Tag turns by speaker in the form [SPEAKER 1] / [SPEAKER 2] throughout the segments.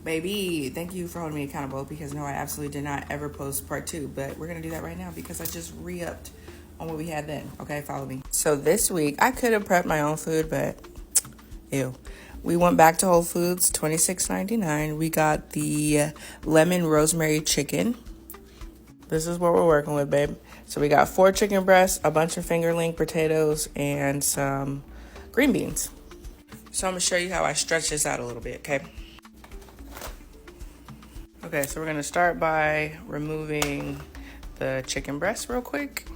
[SPEAKER 1] Baby, thank you for holding me accountable because no, I absolutely did not ever post part 2, but we're going to do that right now because I just re-upped on what we had then. Okay, follow me. So this week, I could have prepped my own food, but ew. We went back to Whole Foods, $26.99. We got the lemon rosemary chicken. This is what we're working with, babe. So we got 4 chicken breasts, a bunch of fingerling potatoes, and some green beans. So I'm going to show you how I stretch this out a little bit, okay? Okay, so we're going to start by removing the chicken breasts real quick.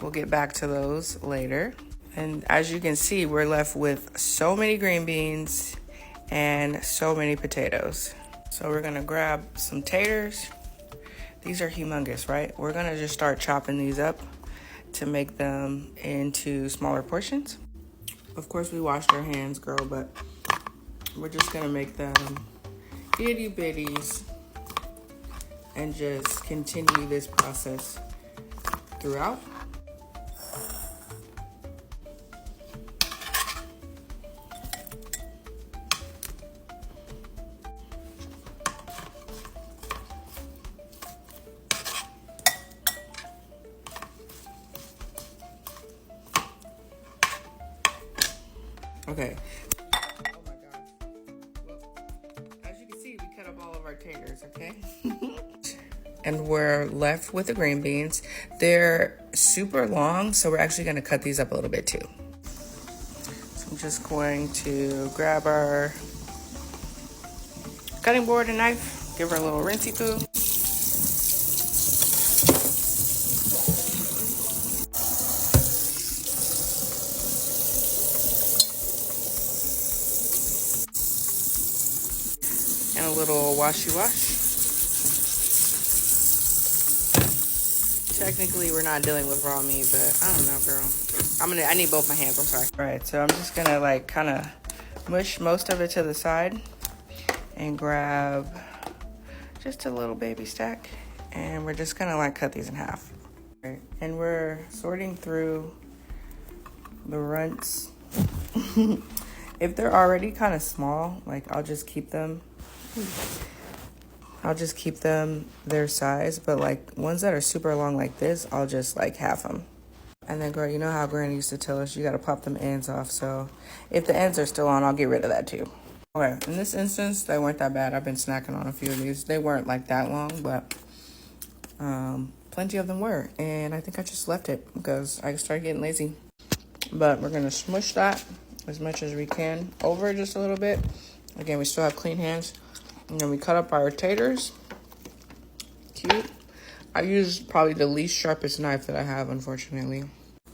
[SPEAKER 1] We'll get back to those later. And as you can see, we're left with so many green beans and so many potatoes. So we're going to grab some taters. These are humongous, right? We're going to just start chopping these up to make them into smaller portions. Of course, we washed our hands, girl, but we're just going to make them itty bitties and just continue this process throughout. Okay. Oh my gosh. Well, as you can see, we cut up all of our taters, okay? And we're left with the green beans. They're super long, so we're actually going to cut these up a little bit too. So I'm just going to grab our cutting board and knife, give her a little rinsey poo. And a little washy wash. Technically, we're not dealing with raw meat, but I don't know, girl. I need both my hands, I'm sorry. All right, so I'm just gonna like kind of mush most of it to the side and grab just a little baby stack. And we're just gonna like cut these in half. All right, and we're sorting through the runts. If they're already kind of small, like I'll just keep them their size, but like ones that are super long like this, I'll just like half them. And then girl, you know how Granny used to tell us you gotta pop them ends off, so if the ends are still on, I'll get rid of that too. Okay, in this instance, they weren't that bad. I've been snacking on a few of these. They weren't like that long, but plenty of them were, and I think I just left it because I started getting lazy. But we're gonna smush that as much as we can over just a little bit. Again, we still have clean hands. And then we cut up our taters. Cute. I used probably the least sharpest knife that I have, unfortunately.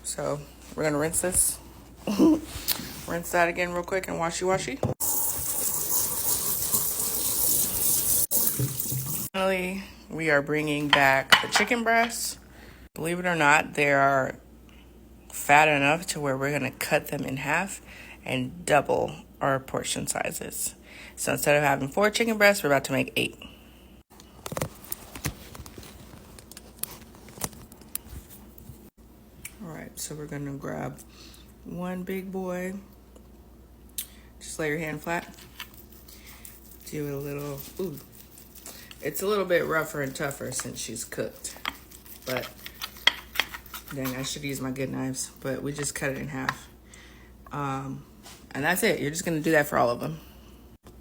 [SPEAKER 1] So we're gonna rinse this. Rinse that again real quick and washy. Finally, we are bringing back the chicken breasts. Believe it or not, they are fat enough to where we're gonna cut them in half and double our portion sizes. So instead of having 4 chicken breasts, we're about to make 8. All right, so we're gonna grab one big boy. Just lay your hand flat. Do a little, ooh. It's a little bit rougher and tougher since she's cooked. But, dang, I should use my good knives. But we just cut it in half. And that's it. You're just gonna do that for all of them.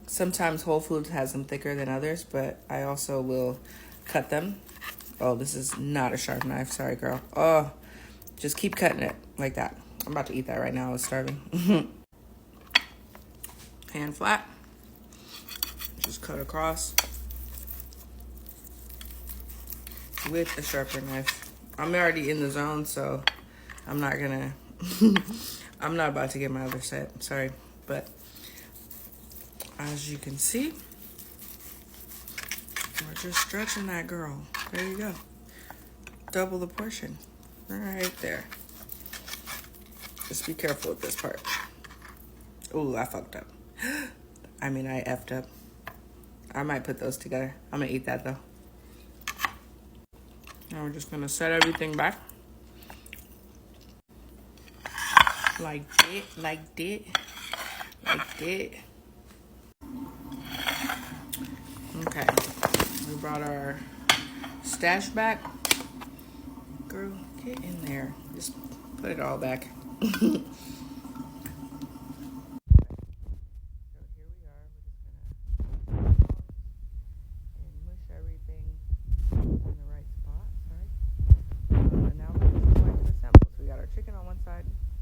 [SPEAKER 1] Sometimes Whole Foods has them thicker than others, but I also will cut them. Oh, this is not a sharp knife. Sorry, girl. Oh, just keep cutting it like that. I'm about to eat that right now. I was starving. Hand flat. Just cut across with a sharper knife. I'm already in the zone, so I'm not gonna... I'm not about to get my other set. Sorry, but... as you can see, we're just stretching that girl. There you go. Double the portion. Right there. Just be careful with this part. Ooh, I fucked up. I mean, I effed up. I might put those together. I'm gonna eat that though. Now we're just gonna set everything back. Like that, like that, like that. brought our stash back. Girl, get in there. Just put it all back.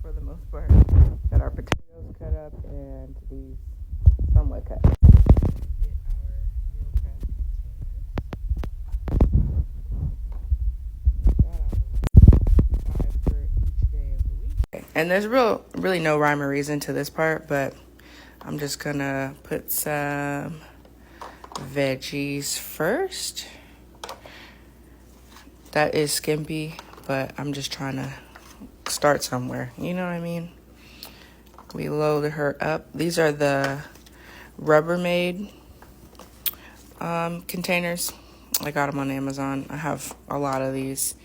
[SPEAKER 1] For the most part, got our potatoes cut up and these somewhat cut. Get our meal prep for each day of the week. Okay. And there's really no rhyme or reason to this part, but I'm just gonna put some veggies first. That is skimpy, but I'm just trying to start somewhere, you know what I mean? We load her up. These are the Rubbermaid containers. I got them on Amazon. I have a lot of these.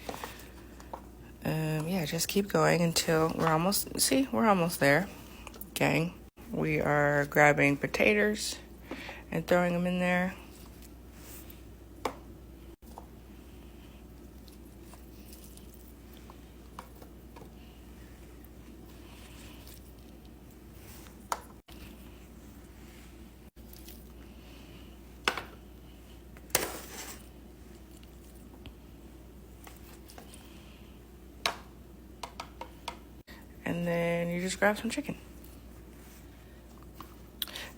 [SPEAKER 1] Yeah, just keep going until we're almost there, gang. We are grabbing potatoes and throwing them in there. And then you just grab some chicken.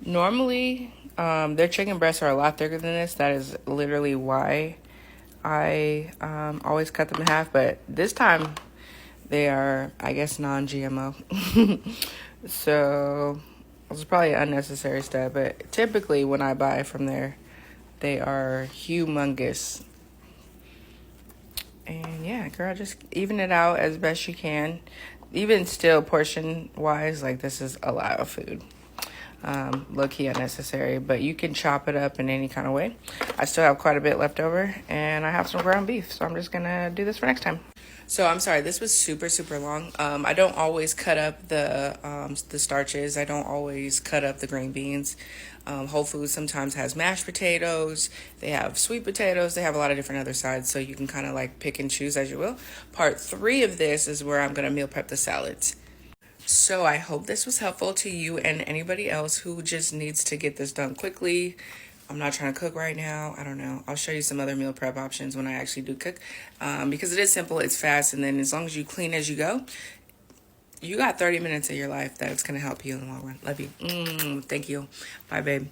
[SPEAKER 1] Normally, their chicken breasts are a lot thicker than this. That is literally why I always cut them in half. But this time, they are, I guess, non-GMO. So, it's probably an unnecessary step. But typically, when I buy from there, they are humongous. And yeah, girl, just even it out as best you can. Even still, portion-wise, like, this is a lot of food. Low-key unnecessary, but you can chop it up in any kind of way. I still have quite a bit left over, and I have some ground beef, so I'm just going to do this for next time. So I'm sorry, this was super, super long. I don't always cut up the starches. I don't always cut up the green beans. Whole Foods sometimes has mashed potatoes. They have sweet potatoes. They have a lot of different other sides, so you can kind of like pick and choose as you will. Part 3 of this is where I'm going to meal prep the salads. So I hope this was helpful to you and anybody else who just needs to get this done quickly. I'm not trying to cook right now. I don't know. I'll show you some other meal prep options when I actually do cook, because it is simple, it's fast, and then as long as you clean as you go, you got 30 minutes of your life that's going to help you in the long run. Love you. Thank you. Bye, babe.